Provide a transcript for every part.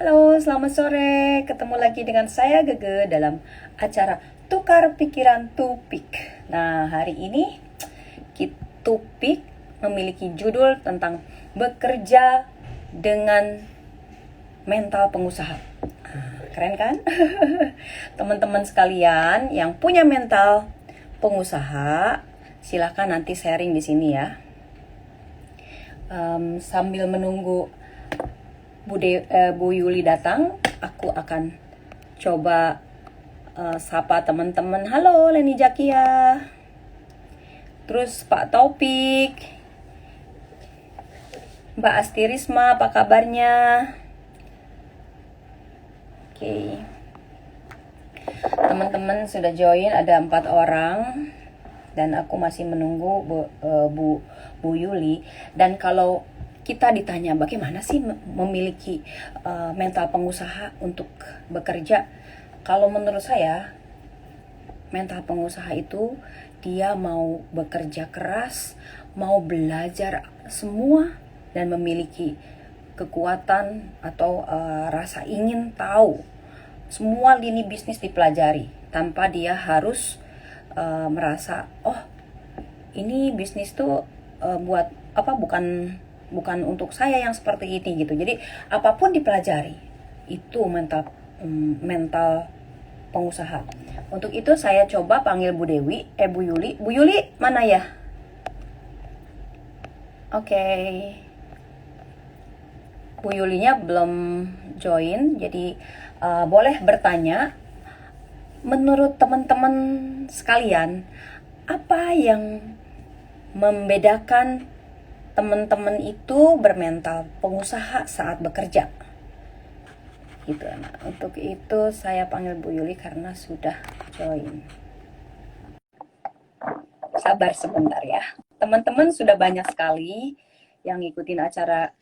Halo, selamat sore. Ketemu lagi dengan saya Gege dalam acara Tukar Pikiran Tupik. Nah, hari ini Tupik memiliki judul tentang bekerja dengan mental pengusaha. Keren kan? Teman-teman sekalian yang punya mental pengusaha, silakan nanti sharing di sini ya. Sambil menunggu Bu Yuli datang, aku akan coba sapa teman-teman. Halo Leni Jakia, terus Pak Taufik, Mbak Asti Risma, apa kabarnya? Oke, teman-teman sudah join, ada 4 orang dan aku masih menunggu Bu Yuli. Dan kalau kita ditanya bagaimana sih memiliki mental pengusaha untuk bekerja, kalau menurut saya mental pengusaha itu dia mau bekerja keras, mau belajar semua, dan memiliki kekuatan atau rasa ingin tahu semua lini bisnis dipelajari tanpa dia harus merasa ini bisnis tuh buat apa, bukan untuk saya yang seperti ini gitu. Jadi apapun dipelajari, itu mental pengusaha. Untuk itu saya coba panggil Bu Yuli. Bu Yuli mana ya? Oke. Bu Yulinya belum join, jadi boleh bertanya. Menurut teman-teman sekalian, apa yang membedakan teman-teman itu bermental pengusaha saat bekerja? Gitu. Nah, untuk itu saya panggil Bu Yuli karena sudah join. Sabar sebentar ya. Teman-teman sudah banyak sekali yang ngikutin acara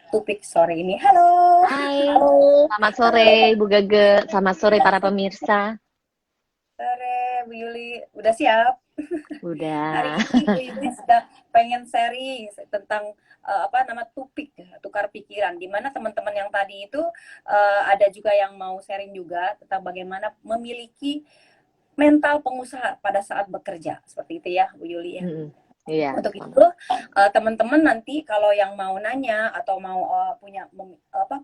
Tupik sore ini. Halo. Hai, Halo. selamat sore Bu Gege, selamat sore para pemirsa. Sore Bu Yuli, udah siap? Hari Udah. ini Bu Yuli sudah pengen sharing tentang tupik, tukar pikiran, di mana teman-teman yang tadi itu ada juga yang mau sharing juga tentang bagaimana memiliki mental pengusaha pada saat bekerja, seperti itu ya Bu Yuli ya. Iya, Untuk selamat. itu teman-teman nanti kalau yang mau nanya atau mau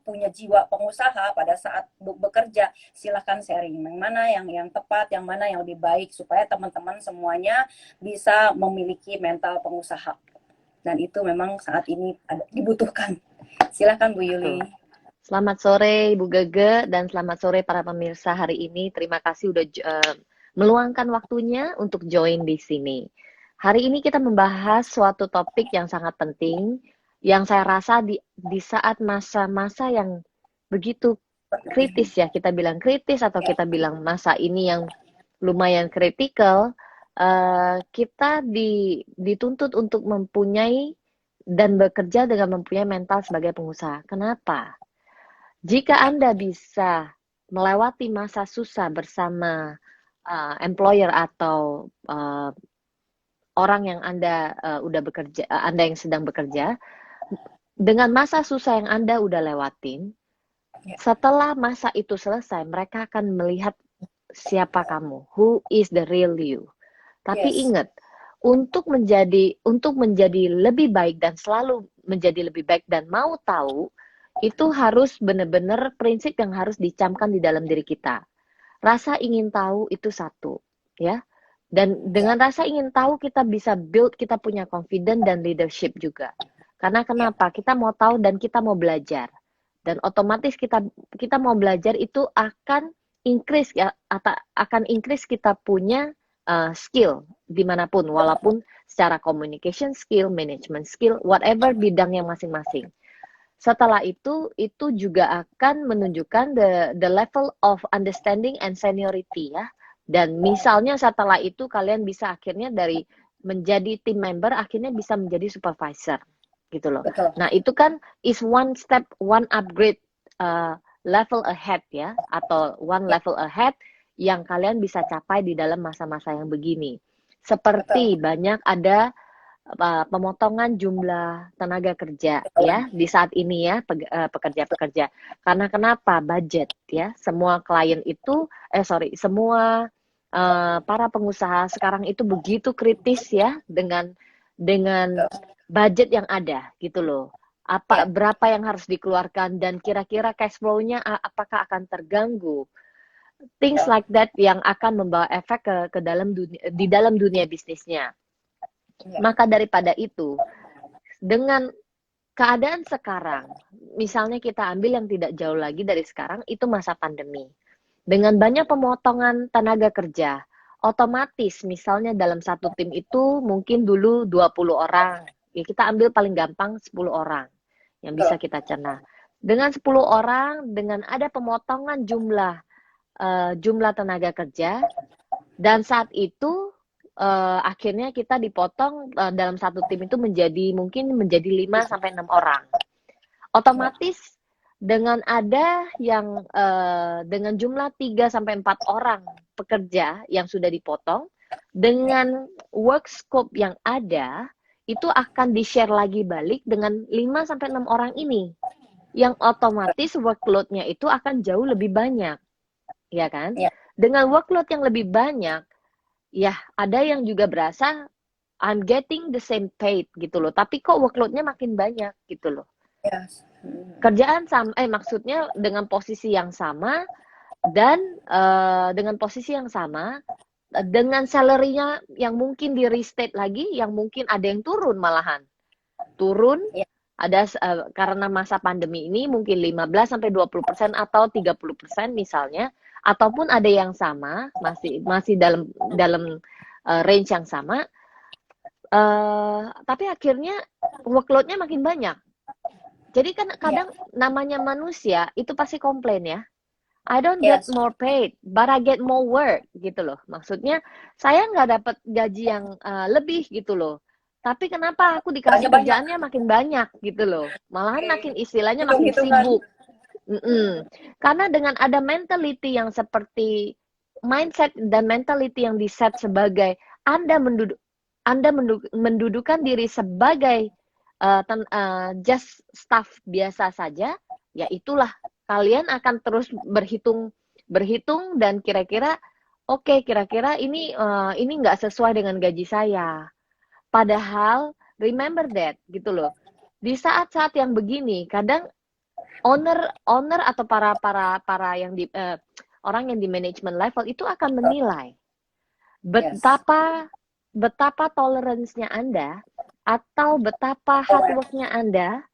punya jiwa pengusaha pada saat bekerja, silahkan sharing yang mana yang tepat, yang mana yang lebih baik, supaya teman-teman semuanya bisa memiliki mental pengusaha, dan itu memang saat ini dibutuhkan. Silahkan Bu Yuli. Betul. Selamat sore Ibu Gege dan selamat sore para pemirsa hari ini. Terima kasih udah meluangkan waktunya untuk join di sini. Hari ini kita membahas suatu topik yang sangat penting, yang saya rasa di saat masa-masa yang begitu kritis ya, kita bilang kritis atau Ya, kita bilang masa ini yang lumayan kritikal, kita dituntut untuk mempunyai dan bekerja dengan mempunyai mental sebagai pengusaha. Kenapa? Jika Anda bisa melewati masa susah bersama employer atau orang yang Anda udah bekerja, Anda yang sedang bekerja, dengan masa susah yang Anda udah lewatin, ya. setelah masa itu selesai, mereka akan melihat siapa kamu, who is the real you. Tapi Yes. ingat, untuk menjadi lebih baik dan selalu menjadi lebih baik dan mau tahu, itu harus benar-benar prinsip yang harus dicamkan di dalam diri kita. Rasa ingin tahu itu satu, ya. Dan dengan rasa ingin tahu kita bisa build, kita punya confidence dan leadership juga. Karena Ya, kenapa? Kita mau tahu dan kita mau belajar. Dan otomatis kita mau belajar itu akan increase ya, akan increase kita punya skill dimanapun, walaupun secara communication skill, management skill, whatever bidangnya masing-masing. Setelah itu juga akan menunjukkan the level of understanding and seniority ya. Dan misalnya setelah itu kalian bisa akhirnya dari menjadi team member akhirnya bisa menjadi supervisor gitu loh. betul. Nah itu kan is one step, one upgrade level ahead ya, atau one Ya, level ahead yang kalian bisa capai di dalam masa-masa yang begini. betul. Seperti banyak ada pemotongan jumlah tenaga kerja Betul. ya di saat ini ya, pekerja-pekerja. Karena kenapa? Budget ya. Semua klien itu semua para pengusaha sekarang itu begitu kritis ya dengan budget yang ada gitu loh. Ya, Berapa yang harus dikeluarkan dan kira-kira cash flow-nya apakah akan terganggu? Things betul. like that yang akan membawa efek ke dalam dunia, di dalam dunia bisnisnya. Ya, Maka daripada itu, dengan keadaan sekarang, misalnya kita ambil yang tidak jauh lagi dari sekarang, itu masa pandemi. Dengan banyak pemotongan tenaga kerja, otomatis misalnya dalam satu tim itu mungkin dulu 20 orang. Ya kita ambil paling gampang 10 orang yang bisa betul. kita cerna. Dengan 10 orang, dengan ada pemotongan jumlah tenaga kerja, dan saat itu akhirnya kita dipotong dalam satu tim itu mungkin menjadi 5 sampai 6 orang. Ya, Otomatis dengan ada yang dengan jumlah 3 sampai 4 orang pekerja yang sudah dipotong, dengan work scope yang ada, itu akan di-share lagi balik dengan 5 sampai 6 orang ini. Yang otomatis workload-nya itu akan jauh lebih banyak, ya kan? ya, Dengan workload yang lebih banyak, ya ada yang juga berasa I'm getting the same paid gitu loh, tapi kok workload-nya makin banyak gitu loh. ya. Hmm. Kerjaan sama, maksudnya dengan posisi yang sama dan dengan posisi yang sama dengan salary-nya yang mungkin di restate lagi, yang mungkin ada yang turun malahan. Turun Ya, ada karena masa pandemi ini mungkin 15 sampai 20% atau 30% misalnya, ataupun ada yang sama, masih dalam dalam range yang sama, tapi akhirnya workload-nya makin banyak. Jadi kan ya, kadang namanya manusia itu pasti komplain ya. I don't ya. get more paid, but I get more work gitu loh. Maksudnya saya nggak dapat gaji yang lebih gitu loh. Tapi kenapa aku dikasih Soalnya banyak. kerjaannya makin banyak gitu loh. Malahan makin Oke. istilahnya makin Hitung-hitungan. sibuk. Mm-mm. Karena dengan ada mentality yang seperti mindset dan mentality yang di-set sebagai Anda mendudukan diri sebagai just staff biasa saja, ya itulah kalian akan terus berhitung dan kira-kira oke, kira-kira ini nggak sesuai dengan gaji saya. Padahal remember that gitu loh. Di saat-saat yang begini, kadang owner atau para yang orang yang di management level itu akan menilai Yes. betapa betapa toleransinya Anda atau betapa hard Correct. work-nya Anda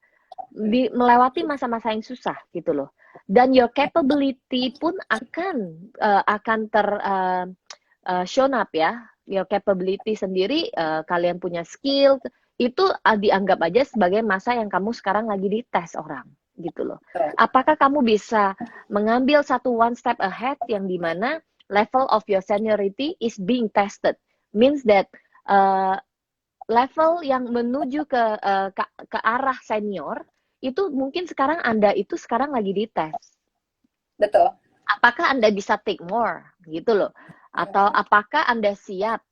melewati masa-masa yang susah gitu loh. Dan your capability pun akan shown up ya. Your capability sendiri, kalian punya skill itu dianggap aja sebagai masa yang kamu sekarang lagi dites orang gitu loh. Betul. Apakah kamu bisa mengambil satu one step ahead yang dimana level of your seniority is being tested, means that level yang menuju ke arah senior itu mungkin sekarang Anda itu sekarang lagi dites. Betul. Apakah Anda bisa take more gitu loh? Atau apakah Anda siap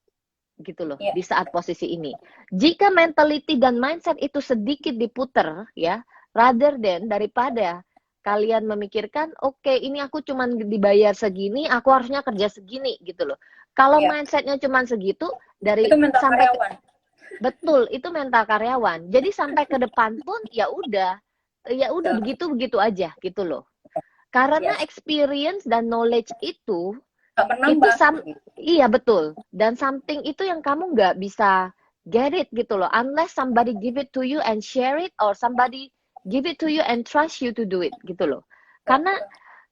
gitu loh Ya, di saat posisi ini? Jika mentality dan mindset itu sedikit diputer ya, rather than daripada kalian memikirkan, oke, ini aku cuman dibayar segini, aku harusnya kerja segini gitu loh. Kalau ya. mindsetnya cuman segitu, Itu dari mental sampai karyawan. betul, itu mental karyawan. Jadi sampai ke depan pun ya udah Betul. begitu aja gitu loh. Karena Yes. experience dan knowledge Nggak itu menambah. iya betul. Dan something itu yang kamu nggak bisa get it gitu loh. Unless somebody give it to you and share it, or somebody give it to you and trust you to do it gitu loh. Karena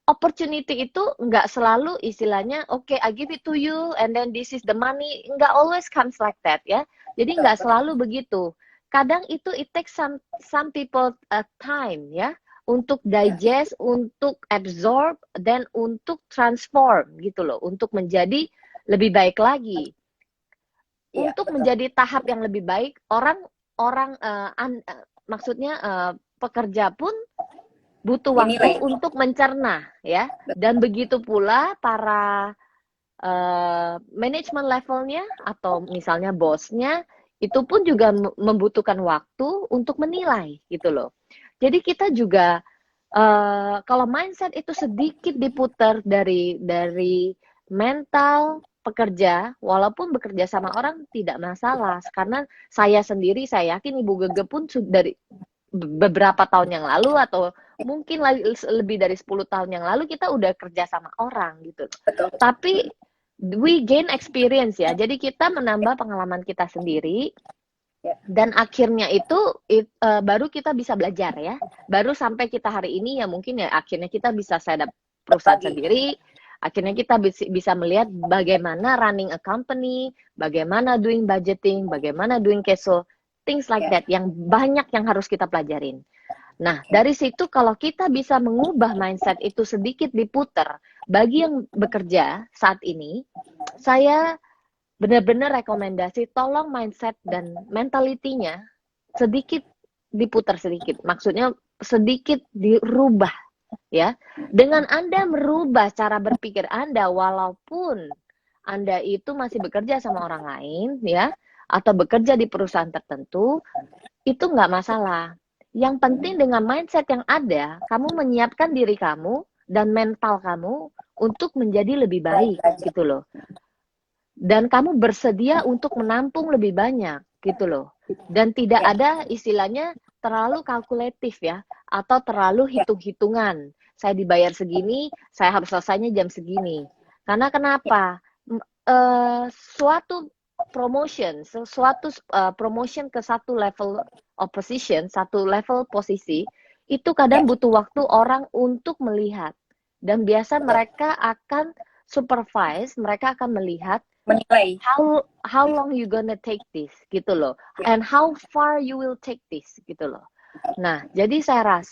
opportunity itu nggak selalu istilahnya, oke, I give it to you and then this is the money. Nggak always comes like that ya. Jadi Betul. nggak Betul. selalu begitu. Kadang itu it takes some people time ya untuk Ya. digest, untuk absorb, dan untuk transform gitu loh, untuk menjadi lebih baik lagi. Iya, Untuk betul. menjadi tahap yang lebih baik, orang maksudnya pekerja pun butuh waktu Dinilai. untuk mencerna ya. Dan begitu pula para manajemen levelnya atau misalnya bosnya itu pun juga membutuhkan waktu untuk menilai gitu loh. Jadi kita juga kalau mindset itu sedikit diputar dari mental pekerja, walaupun bekerja sama orang tidak masalah, karena saya sendiri, saya yakin Ibu Gege pun dari beberapa tahun yang lalu atau mungkin lebih dari 10 tahun yang lalu kita udah kerja sama orang gitu. Betul. Tapi we gain experience ya. Jadi kita menambah pengalaman kita sendiri Ya. dan akhirnya itu baru kita bisa belajar ya. Baru sampai kita hari ini ya mungkin ya akhirnya kita bisa set up perusahaan sendiri. Akhirnya kita bisa melihat bagaimana running a company, bagaimana doing budgeting, bagaimana doing cash flow, things like that yang banyak yang harus kita pelajarin. Nah, dari situ kalau kita bisa mengubah mindset itu sedikit diputer, bagi yang bekerja saat ini, saya benar-benar rekomendasi tolong mindset dan mentalitinya sedikit diputar sedikit. Maksudnya sedikit dirubah ya. Dengan Anda merubah cara berpikir Anda walaupun Anda itu masih bekerja sama orang lain ya atau bekerja di perusahaan tertentu, itu nggak masalah. Yang penting dengan mindset yang ada, kamu menyiapkan diri kamu dan mental kamu untuk menjadi lebih baik gitu loh. Dan kamu bersedia untuk menampung lebih banyak gitu loh. Dan tidak ada istilahnya terlalu kalkulatif ya atau terlalu hitung-hitungan. Saya dibayar segini, saya harus selesainya jam segini. Karena kenapa? Suatu promotion ke satu level of position, satu level posisi, itu kadang butuh waktu orang untuk melihat. Dan biasa mereka akan supervise, mereka akan melihat Menilai. how long you gonna take this gitu loh, and how far you will take this gitu loh. Nah, jadi saya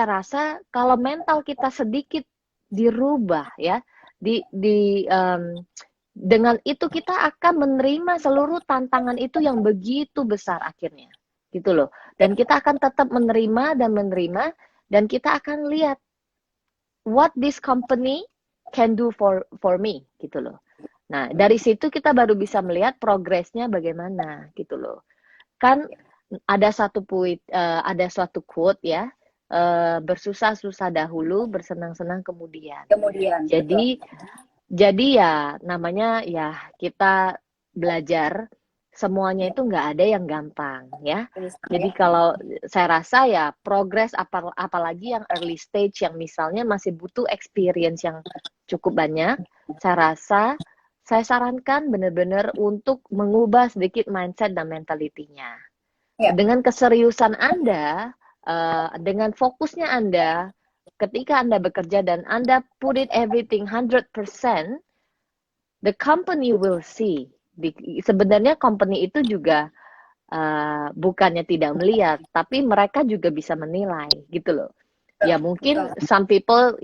rasa kalau mental kita sedikit dirubah ya, dengan itu kita akan menerima seluruh tantangan itu yang begitu besar akhirnya gitu loh. Dan kita akan tetap menerima dan kita akan lihat what this company can do for me gitu loh. Nah, dari situ kita baru bisa melihat progresnya bagaimana gitu loh. Kan ada suatu quote ya, bersusah-susah dahulu, bersenang-senang kemudian. Jadi ya namanya ya kita belajar semuanya itu nggak ada yang gampang ya. Jadi kalau saya rasa ya progres apalagi yang early stage yang misalnya masih butuh experience yang cukup banyak, saya rasa saya sarankan benar-benar untuk mengubah sedikit mindset dan mentalitinya. Dengan keseriusan Anda, dengan fokusnya Anda, ketika Anda bekerja dan Anda put it everything 100%, the company will see. Sebenarnya company itu juga bukannya tidak melihat, tapi mereka juga bisa menilai gitu loh. Ya mungkin some people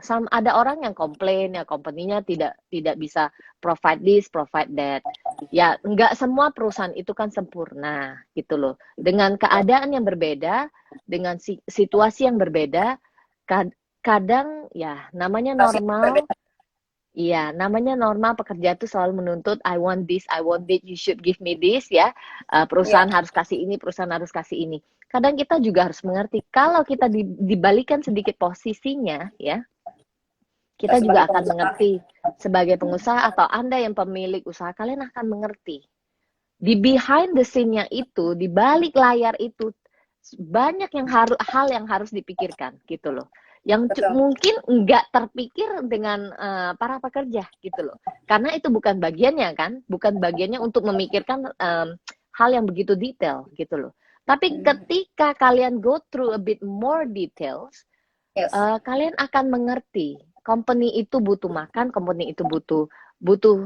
ada orang yang komplain ya company-nya tidak bisa provide this, provide that. Ya nggak semua perusahaan itu kan sempurna gitu loh. Dengan keadaan yang berbeda, dengan situasi yang berbeda, kadang ya namanya normal. Iya, namanya normal pekerja itu selalu menuntut I want this, I want that, you should give me this ya. Perusahaan harus kasih ini, perusahaan harus kasih ini. Kadang kita juga harus mengerti kalau kita dibalikan sedikit posisinya ya. Kita juga akan mengerti sebagai pengusaha atau Anda yang pemilik usaha, kalian akan mengerti. Di behind the scene-nya itu, di balik layar itu banyak hal yang harus dipikirkan gitu loh. Yang mungkin nggak terpikir dengan para pekerja gitu loh, karena itu bukan bagiannya kan, bukan bagiannya untuk memikirkan hal yang begitu detail gitu loh. Tapi ketika kalian go through a bit more details, kalian akan mengerti company itu butuh makan, company itu butuh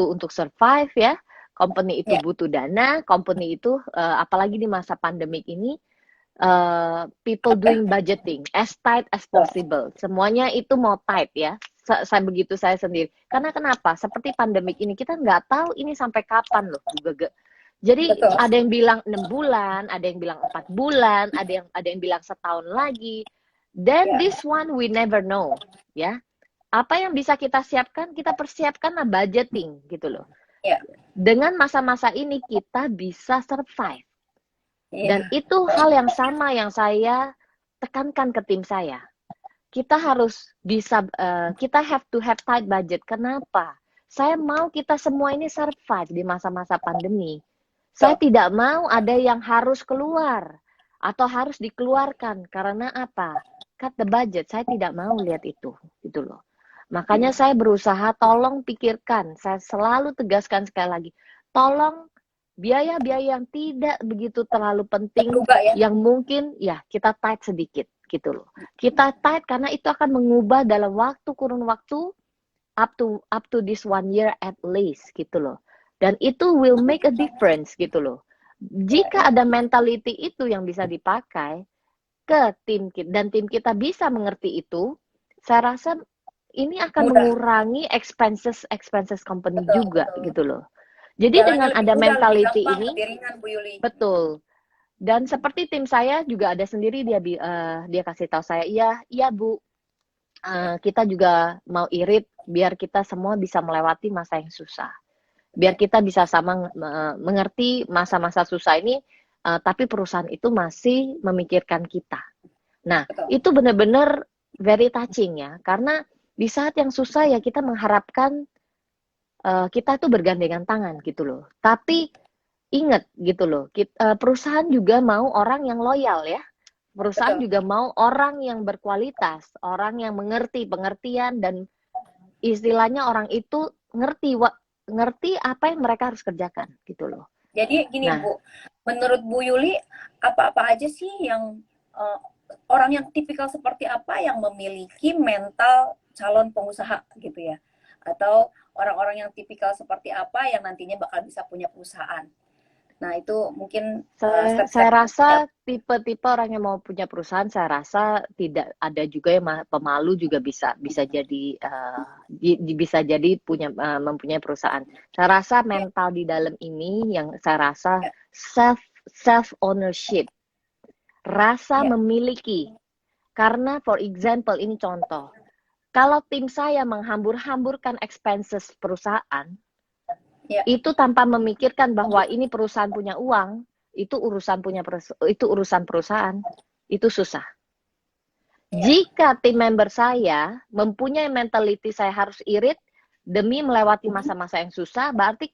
untuk survive ya, company itu butuh dana, company itu apalagi di masa pandemik ini. People doing budgeting as tight as possible. Semuanya itu mau tight ya. Saya sendiri. Karena kenapa? Seperti pandemik ini kita nggak tahu ini sampai kapan loh, Gege. Jadi ada yang bilang 6 bulan, ada yang bilang 4 bulan, ada yang bilang setahun lagi. Then this one we never know, ya. Apa yang bisa kita siapkan? Kita persiapkan budgeting gitu loh. Ya, Dengan masa-masa ini kita bisa survive. Dan iya, itu hal yang sama yang saya tekankan ke tim saya. Kita harus bisa, kita have to have tight budget. Kenapa? Saya mau kita semua ini survive di masa-masa pandemi. Saya betul. tidak mau ada yang harus keluar atau harus dikeluarkan. Karena apa? Cut the budget. Saya tidak mau lihat itu, gitu loh. Makanya saya berusaha, tolong pikirkan. Saya selalu tegaskan sekali lagi, tolong biaya-biaya yang tidak begitu terlalu penting, Terduga ya. yang mungkin ya kita tight sedikit, gitu loh. Kita tight karena itu akan mengubah dalam kurun waktu up to this 1 year at least, gitu loh. Dan itu will make a difference, gitu loh. Ya, Jika ya. ada mentality itu yang bisa dipakai ke tim kita dan tim kita bisa mengerti itu, saya rasa ini akan Mudah. mengurangi expenses company Betul, juga, betul. gitu loh. Jadi Jalannya dengan lebih ada mudah, lebih mentality gampang, ini, lebih ringan, Bu Yuli. betul. Dan seperti tim saya juga ada sendiri, dia kasih tahu saya, iya iya Bu, kita juga mau irit biar kita semua bisa melewati masa yang susah. Biar Ya, kita bisa sama mengerti masa-masa susah ini, tapi perusahaan itu masih memikirkan kita. Nah, betul. itu benar-benar very touching ya, karena di saat yang susah ya kita mengharapkan kita tuh bergandengan tangan gitu loh. Tapi ingat gitu loh, perusahaan juga mau orang yang loyal ya. Perusahaan Betul. juga mau orang yang berkualitas, orang yang mengerti pengertian dan istilahnya orang itu ngerti apa yang mereka harus kerjakan gitu loh. Jadi gini Nah, Bu, menurut Bu Yuli, apa-apa aja sih yang eh, orang yang tipikal seperti apa yang memiliki mental calon pengusaha gitu ya? Atau orang-orang yang tipikal seperti apa yang nantinya bakal bisa punya perusahaan? Nah, itu mungkin saya step-step rasa tipe-tipe orang yang mau punya perusahaan, saya rasa tidak ada juga yang pemalu juga bisa jadi bisa jadi mempunyai perusahaan. Saya rasa ya, mental di dalam ini yang saya rasa ya, self ownership, rasa ya, memiliki. Karena for example ini contoh, kalau tim saya menghambur-hamburkan expenses perusahaan, ya, itu tanpa memikirkan bahwa ini perusahaan punya uang, itu urusan perusahaan, itu susah. ya. Jika tim member saya mempunyai mentality saya harus irit demi melewati masa-masa yang susah, berarti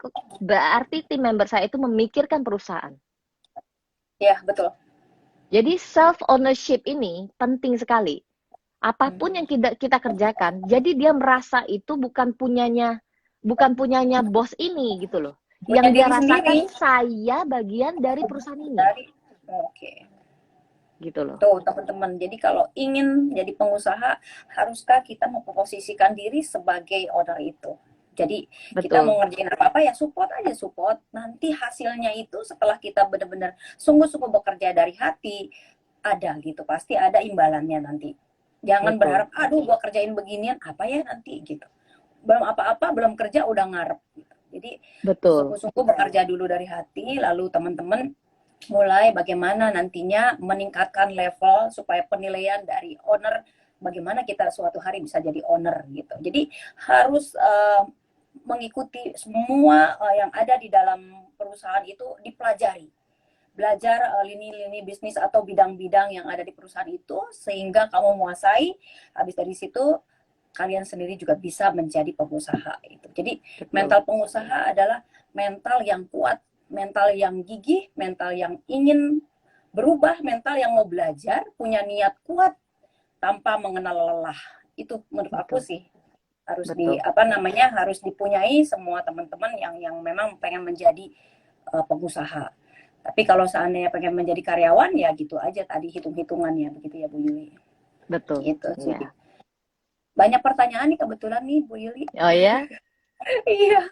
tim member saya itu memikirkan perusahaan. Ya, betul. Jadi self ownership ini penting sekali. Apapun Hmm. yang kita kerjakan, jadi dia merasa itu bukan punyanya bos ini gitu loh. Yang Punya dia diri sendiri. rasakan, saya bagian dari perusahaan ini Dari, oke. gitu loh. Tuh, teman-teman. Jadi kalau ingin jadi pengusaha, haruskah kita memposisikan diri sebagai owner itu? Jadi kita Betul, mau ngerjain apa-apa ya support aja support. Nanti hasilnya itu setelah kita benar-benar sungguh-sungguh bekerja dari hati, ada gitu. Pasti ada imbalannya nanti. Jangan betul, berharap, aduh gua kerjain beginian, apa ya nanti gitu. Belum apa-apa, belum kerja udah ngarep. Gitu. Jadi betul, sungguh-sungguh bekerja dulu dari hati, lalu teman-teman mulai bagaimana nantinya meningkatkan level supaya penilaian dari owner bagaimana kita suatu hari bisa jadi owner gitu. Jadi harus mengikuti semua yang ada di dalam perusahaan itu dipelajari. Belajar lini-lini bisnis atau bidang-bidang yang ada di perusahaan itu sehingga kamu menguasai. Habis dari situ kalian sendiri juga bisa menjadi pengusaha itu. Jadi betul, mental pengusaha adalah mental yang kuat, mental yang gigih, mental yang ingin berubah, mental yang mau belajar, punya niat kuat tanpa mengenal lelah. Itu menurut aku betul, sih harus betul, harus dipunyai semua teman-teman yang memang pengen menjadi pengusaha. Tapi kalau seandainya pengen menjadi karyawan ya gitu aja tadi hitung-hitungannya begitu ya Bu Yuli. betul. Gitu sih. Ya. Banyak pertanyaan nih kebetulan nih Bu Yuli. Oh ya, Iya.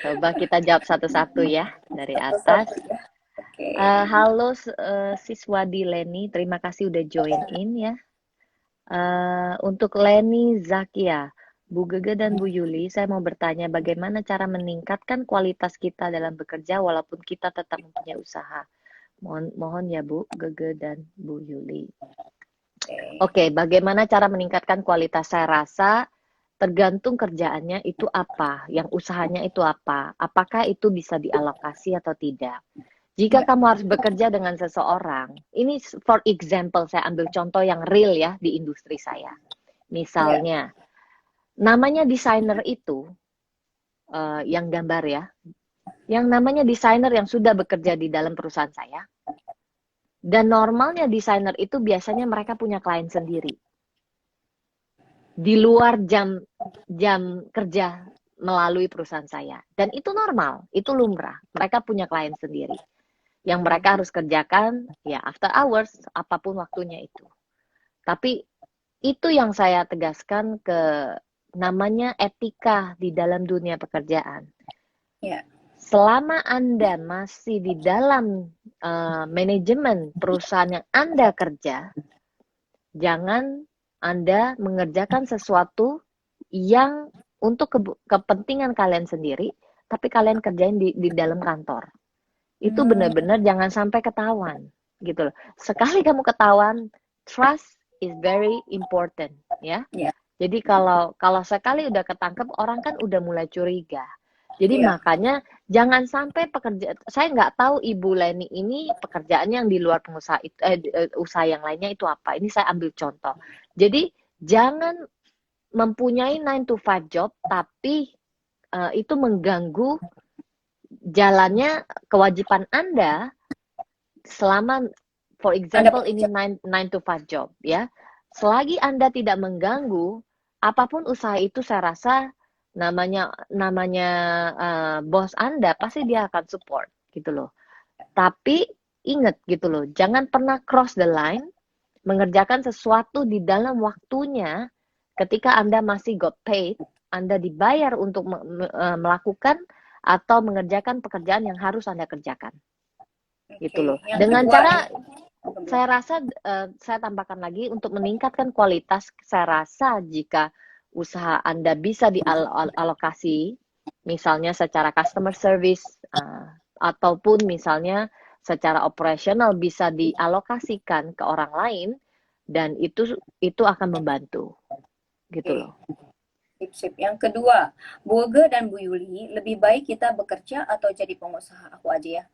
coba kita jawab satu-satu ya dari atas. Satu-satu ya. Oke. Halo siswa di Leni, terima kasih udah join in ya. Untuk Leni Zakia, Bu Gege dan Bu Yuli, saya mau bertanya bagaimana cara meningkatkan kualitas kita dalam bekerja walaupun kita tetap mempunyai usaha. Mohon ya Bu Gege dan Bu Yuli. Oke. Oke, bagaimana cara meningkatkan kualitas? Saya rasa tergantung kerjaannya itu apa, yang usahanya itu apa, apakah itu bisa dialokasi atau tidak. Jika Ya, kamu harus bekerja dengan seseorang, ini for example, saya ambil contoh yang real ya di industri saya. ya, Misalnya, namanya desainer itu, yang gambar ya, yang namanya desainer yang sudah bekerja di dalam perusahaan saya, dan normalnya desainer itu biasanya mereka punya klien sendiri. Di luar jam jam kerja melalui perusahaan saya. Dan itu normal, itu lumrah. Mereka punya klien sendiri. Yang mereka harus kerjakan ya after hours, apapun waktunya itu. Tapi itu yang saya tegaskan ke namanya etika di dalam dunia pekerjaan. ya. Selama Anda masih di dalam manajemen perusahaan yang Anda kerja, jangan Anda mengerjakan sesuatu yang untuk kepentingan kalian sendiri, tapi kalian kerjain di dalam kantor. Itu Hmm, benar-benar jangan sampai ketahuan, gitu loh. Sekali kamu ketahuan, trust is very important, ya. ya, Jadi kalau kalau sekali udah ketangkep, orang kan udah mulai curiga. Jadi ya. makanya jangan sampai pekerja, saya nggak tahu Ibu Leni ini pekerjaannya yang di luar pengusaha itu, usaha yang lainnya itu apa. Ini saya ambil contoh. Jadi jangan mempunyai 9 to 5 job, tapi itu mengganggu jalannya kewajiban Anda selama, for Anda example, ini bekerja. 9 to 5 job, ya. Selagi Anda tidak mengganggu, apapun usaha itu saya rasa namanya namanya bos Anda pasti dia akan support gitu loh. Tapi ingat gitu loh, jangan pernah cross the line mengerjakan sesuatu di dalam waktunya ketika Anda masih got paid, Anda dibayar untuk melakukan atau mengerjakan pekerjaan yang harus Anda kerjakan. Gitu Oke. loh. Yang Dengan kedua cara nih, saya rasa saya tambahkan lagi untuk meningkatkan kualitas, saya rasa jika usaha Anda bisa dialokasi, misalnya secara customer service ataupun misalnya secara operasional bisa dialokasikan ke orang lain dan itu akan membantu gitu oke. loh. Sip, sip. Yang kedua, Bu Ege dan Bu Yuli, lebih baik kita bekerja atau jadi pengusaha? Aku aja ya.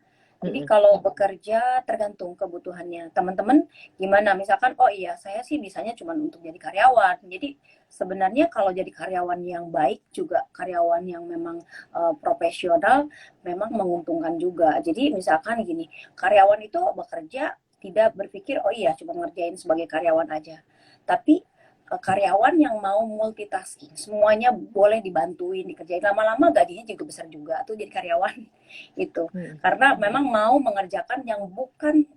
Jadi Mm-mm. kalau bekerja tergantung kebutuhannya. Teman-teman gimana? Misalkan, oh iya saya sih bisanya cuma untuk jadi karyawan. Jadi sebenarnya kalau jadi karyawan yang baik juga karyawan yang memang profesional memang menguntungkan juga. Jadi misalkan gini, karyawan itu bekerja tidak berpikir oh iya cuma ngerjain sebagai karyawan aja. Tapi karyawan yang mau multitasking, semuanya boleh dibantuin, dikerjain lama-lama gajinya juga besar juga tuh jadi karyawan itu. Mm-mm. Karena memang mau mengerjakan yang bukan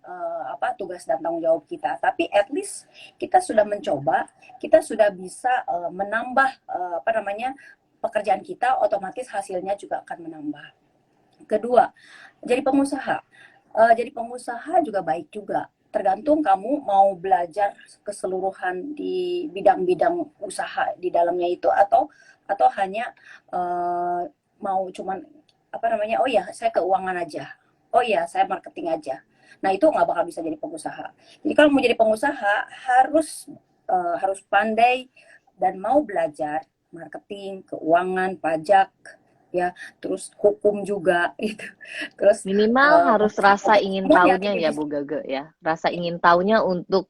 apa tugas dan tanggung jawab kita, tapi at least kita sudah mencoba, kita sudah bisa menambah apa namanya pekerjaan kita, otomatis hasilnya juga akan menambah. Kedua, jadi pengusaha. Jadi pengusaha juga baik juga. Tergantung kamu mau belajar keseluruhan di bidang-bidang usaha di dalamnya itu atau hanya mau cuman apa namanya? Oh ya, saya keuangan aja. Oh ya, saya marketing aja. Nah, itu nggak bakal bisa jadi pengusaha. Jadi kalau mau jadi pengusaha harus pandai dan mau belajar marketing, keuangan, pajak, ya, terus hukum juga itu. Terus Minimal harus rasa ingin semuanya tahunya ini ya Bu Gage ya. Rasa ingin tahunya untuk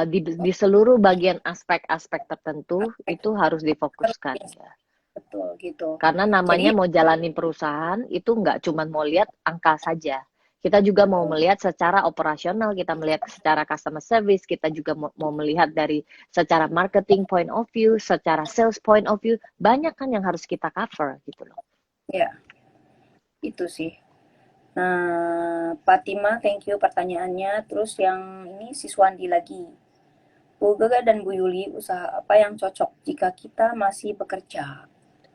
di seluruh bagian aspek-aspek tertentu itu harus difokuskan ya. betul gitu. Karena Jadi namanya mau jalanin perusahaan itu nggak cuma mau lihat angka saja. Kita juga mau betul. melihat secara operasional, kita melihat secara customer service, kita juga mau melihat dari secara marketing point of view, secara sales point of view. Banyak kan yang harus kita cover gitu loh. Ya, itu sih. Nah, Fatima, thank you pertanyaannya. Terus yang ini Siswandi lagi. Bu Gaga dan Bu Yuli, usaha apa yang cocok jika kita masih bekerja?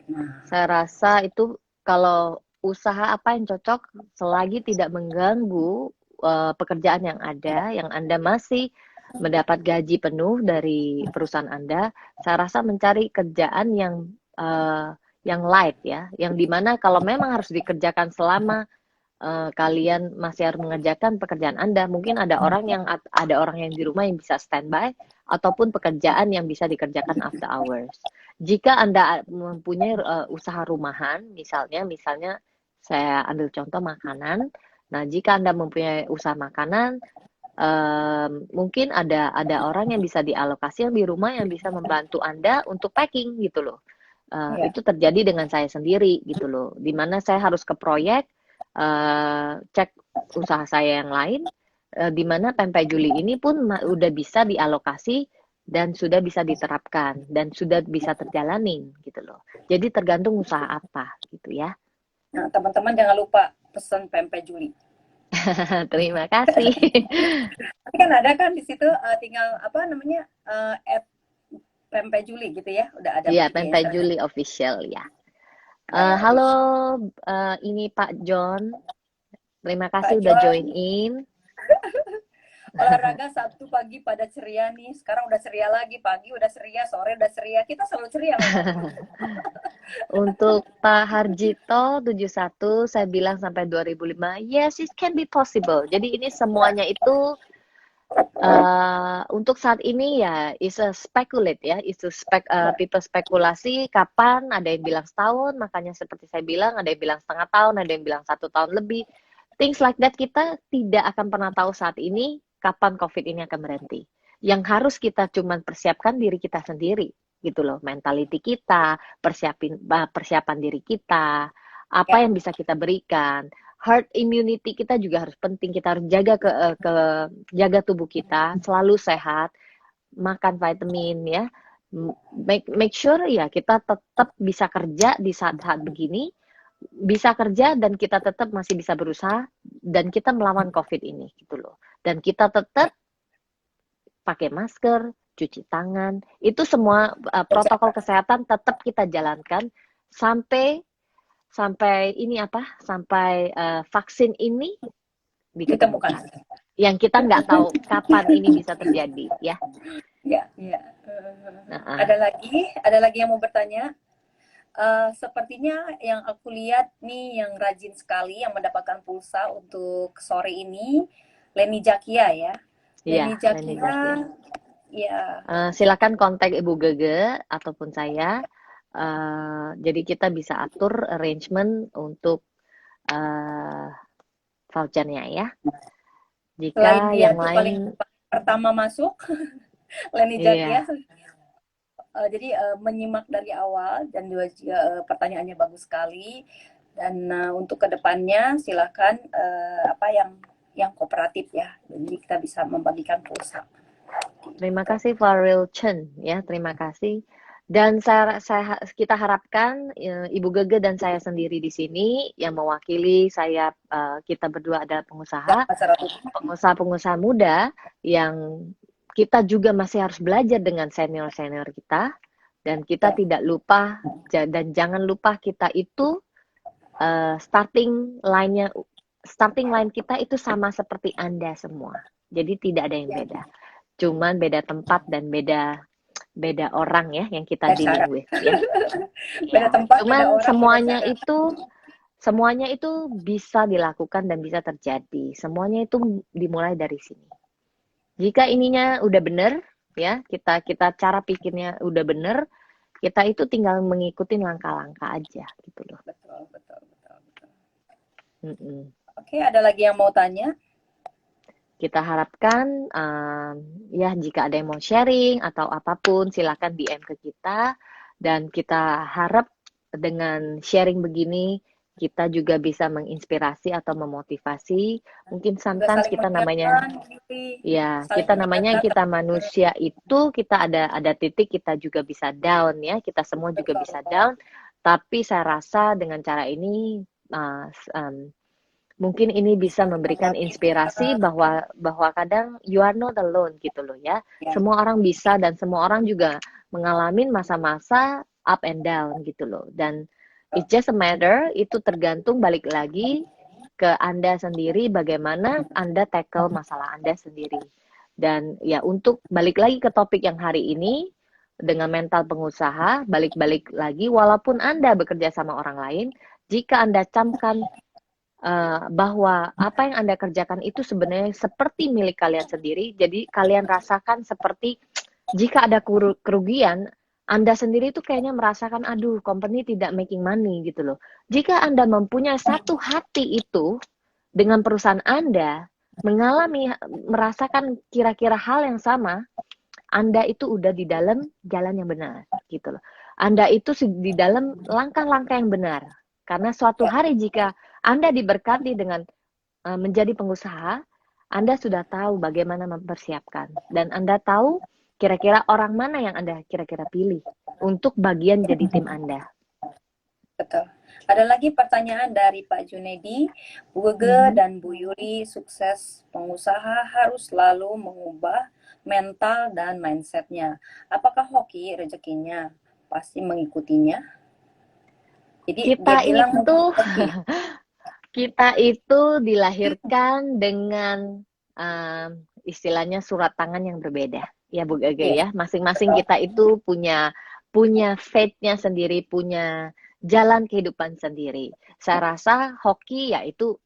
Nah, Saya rasa itu kalau usaha apa yang cocok selagi tidak mengganggu pekerjaan yang ada, yang Anda masih mendapat gaji penuh dari perusahaan Anda, saya rasa mencari kerjaan yang light ya, yang dimana kalau memang harus dikerjakan selama kalian masih harus mengerjakan pekerjaan Anda, mungkin ada orang yang di rumah yang bisa standby, ataupun pekerjaan yang bisa dikerjakan after hours. Jika Anda mempunyai usaha rumahan, misalnya saya ambil contoh makanan. Nah, jika Anda mempunyai usaha makanan, mungkin ada orang yang bisa dialokasi yang di rumah yang bisa membantu Anda untuk packing gitu loh. Iya. Itu terjadi dengan saya sendiri gitu loh. Dimana saya harus ke proyek, cek usaha saya yang lain, dimana pempek Juli ini pun udah bisa dialokasi dan sudah bisa diterapkan dan sudah bisa terjalanin gitu loh. Jadi tergantung usaha apa gitu ya. Nah, teman-teman jangan lupa pesan pempek Juli. Terima kasih. Tapi kan ada kan di situ tinggal apa namanya add pempek Juli gitu ya. Udah ada Iya, begitu ya pempek Instagram. Juli official ya. Wih. Halo, ini Pak John. Terima kasih Pak udah John, join in. olahraga Sabtu pagi pada ceria nih. Sekarang udah ceria lagi, pagi udah ceria, sore udah ceria. Kita selalu ceria memang. Untuk Pak Harjito 71, saya bilang sampai 2005, yes, it can be possible. Jadi ini semuanya itu untuk saat ini ya is a speculate ya, people spekulasi kapan, ada yang bilang setahun, makanya seperti saya bilang, ada yang bilang setengah tahun, ada yang bilang 1 tahun lebih. Things like that kita tidak akan pernah tahu saat ini kapan COVID ini akan berhenti. Yang harus kita cuman persiapkan diri kita sendiri gitu loh, mentality kita, persiapan diri kita, apa Ya, yang bisa kita berikan. Herd immunity kita juga harus penting, kita harus jaga jaga tubuh kita selalu sehat, makan vitamin ya, make sure ya kita tetap bisa kerja di saat-saat begini, bisa kerja dan kita tetap masih bisa berusaha dan kita melawan COVID ini gitu loh. Dan kita tetap pakai masker, cuci tangan, itu semua protokol kesehatan tetap kita jalankan sampai sampai vaksin ini ditemukan. diketemukan. Yang kita nggak tahu kapan ini bisa terjadi ya. Ya, ya. Nah, Ada lagi yang mau bertanya? Sepertinya yang aku lihat nih yang rajin sekali yang mendapatkan pulsa untuk sore ini Leni Jakia ya. iya, Leni Leni Zakia. Jakia, ya. Silakan kontak Ibu Gege ataupun saya. Jadi kita bisa atur arrangement untuk vouchernya ya. Selain Jika dia yang tuh paling lain, pertama masuk, Leni Jakia. iya. Jadi menyimak dari awal dan juga pertanyaannya bagus sekali. Dan untuk kedepannya silakan apa yang kooperatif ya. Jadi kita bisa membagikan pulsa. Terima kasih Faril Chen ya, terima kasih. Dan kita harapkan Ibu Gege dan saya sendiri di sini yang mewakili saya, kita berdua adalah pengusaha muda yang kita juga masih harus belajar dengan senior-senior kita dan kita Ya, tidak lupa dan jangan lupa kita itu starting line kita itu sama seperti Anda semua. Jadi tidak ada yang ya. beda. Cuman beda tempat dan beda orang ya yang kita Beda cara. dealing with ya. Beda Ya, tempat, beda cuman orang, beda cara. semuanya itu bisa dilakukan dan bisa terjadi. Semuanya itu dimulai dari sini. Jika ininya udah benar ya, kita cara pikirnya udah benar, kita itu tinggal mengikuti langkah-langkah aja gitu loh. Betul, betul, betul, betul. Mm-mm. Oke, ada lagi yang mau tanya? Kita harapkan ya jika ada yang mau sharing atau apapun silakan DM ke kita dan kita harap dengan sharing begini kita juga bisa menginspirasi atau memotivasi. Mungkin Juga sometimes saling kita namanya mengingatkan, ya saling kita namanya mengingatkan. kita manusia itu kita ada titik kita juga bisa down ya, kita semua juga Betul, bisa betul. down, tapi saya rasa dengan cara ini mungkin ini bisa memberikan Membangkit, inspirasi bahwa kadang you are not alone gitu loh ya. ya. Semua orang bisa dan semua orang juga mengalami masa-masa up and down gitu loh. Dan it's just a matter itu tergantung balik lagi ke Anda sendiri bagaimana Anda tackle masalah Anda sendiri. Dan ya untuk balik lagi ke topik yang hari ini dengan mental pengusaha, balik-balik lagi walaupun Anda bekerja sama orang lain, jika Anda camkan bahwa apa yang Anda kerjakan itu sebenarnya seperti milik kalian sendiri. Jadi kalian rasakan seperti jika ada kerugian, Anda sendiri itu kayaknya merasakan, aduh, company tidak making money gitu loh. Jika Anda mempunyai satu hati itu dengan perusahaan Anda, merasakan kira-kira hal yang sama, Anda itu udah di dalam jalan yang benar gitu loh. Anda itu di dalam langkah-langkah yang benar. Karena suatu Ya, hari jika Anda diberkati dengan menjadi pengusaha, Anda sudah tahu bagaimana mempersiapkan dan Anda tahu kira-kira orang mana yang Anda kira-kira pilih untuk bagian jadi tim Anda. betul. Ada lagi pertanyaan dari Pak Junedi. Bu Gege dan Bu Yuli, sukses pengusaha harus selalu mengubah mental dan mindsetnya. Apakah hoki rezekinya pasti mengikutinya? Jadi dia Kita bilang itu mungkin hoki. kita itu dilahirkan dengan istilahnya surat tangan yang berbeda. Ya Bu Gege Yes, ya, masing-masing betul. kita itu punya punya fate-nya sendiri, punya jalan kehidupan sendiri. Saya rasa hoki ya itu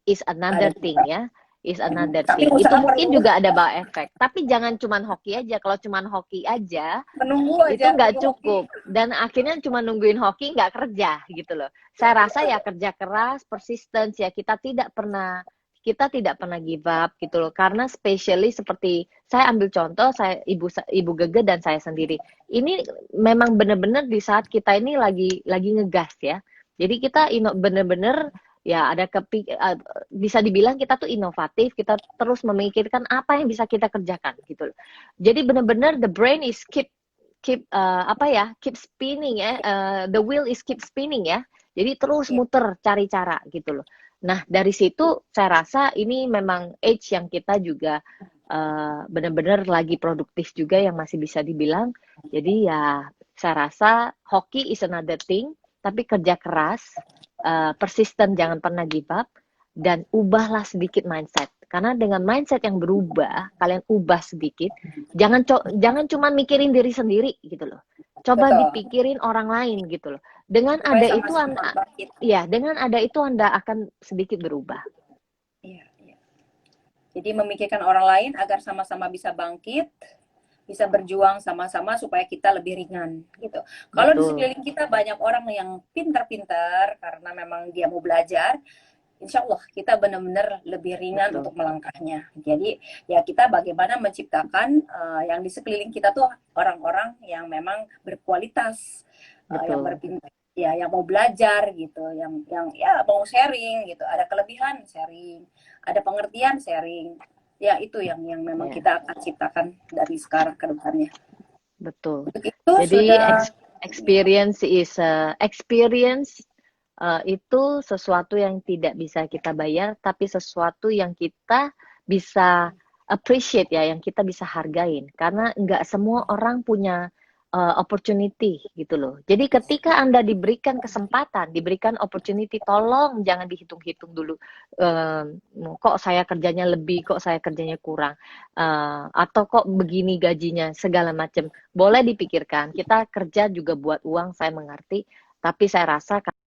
is Ada another thing juga. ya, is another Tapi thing. Itu usaha mungkin perlu juga ada bawa efek. Tapi jangan cuman hoki aja. Kalau cuman hoki aja, menunggu itu aja, nggak nunggu hoki. cukup. Dan akhirnya cuma nungguin hoki, nggak kerja gitu loh. Saya rasa ya kerja keras, persistence ya, kita tidak pernah give up gitu loh. Karena especially seperti saya ambil contoh, saya ibu Gege dan saya sendiri. Ini memang benar-benar di saat kita ini lagi ngegas ya. Jadi kita benar-benar ya bisa dibilang kita tuh inovatif, kita terus memikirkan apa yang bisa kita kerjakan gitu loh. Jadi benar-benar the brain is keep spinning ya, the wheel is keep spinning ya. Jadi terus Iya, muter cari cara gitu loh. Nah, dari situ saya rasa ini memang age yang kita juga benar-benar lagi produktif juga yang masih bisa dibilang. Jadi ya saya rasa hoki is another thing, tapi kerja keras, persisten, jangan pernah give up, dan ubahlah sedikit mindset. Karena dengan mindset yang berubah, kalian ubah sedikit, jangan cuma mikirin diri sendiri gitu loh. Coba betul. dipikirin orang lain gitu loh. Dengan Supaya ada itu sama-sama bangkit. ya, dengan ada itu Anda akan sedikit berubah. Iya, iya. Jadi memikirkan orang lain agar sama-sama bisa bangkit, bisa berjuang sama-sama supaya kita lebih ringan gitu. Kalau di Betul, sekeliling kita banyak orang yang pintar-pintar karena memang dia mau belajar, insya Allah kita benar-benar lebih ringan betul, untuk melangkahnya. Jadi ya kita bagaimana menciptakan yang di sekeliling kita tuh orang-orang yang memang berkualitas, yang betul. berpintar, ya yang mau belajar gitu, yang ya mau sharing gitu. Ada kelebihan sharing, ada pengertian sharing. Ya itu yang memang Ya, kita akan ciptakan dari sekarang ke depannya. betul. Untuk itu Jadi sudah experience itu sesuatu yang tidak bisa kita bayar, tapi sesuatu yang kita bisa appreciate ya, yang kita bisa hargain. Karena nggak semua orang punya opportunity gitu loh. Jadi ketika Anda diberikan kesempatan, diberikan opportunity, tolong jangan dihitung-hitung dulu. Kok saya kerjanya lebih, kok saya kerjanya kurang, atau kok begini gajinya, segala macam. Boleh dipikirkan. Kita kerja juga buat uang, saya mengerti. Tapi saya rasa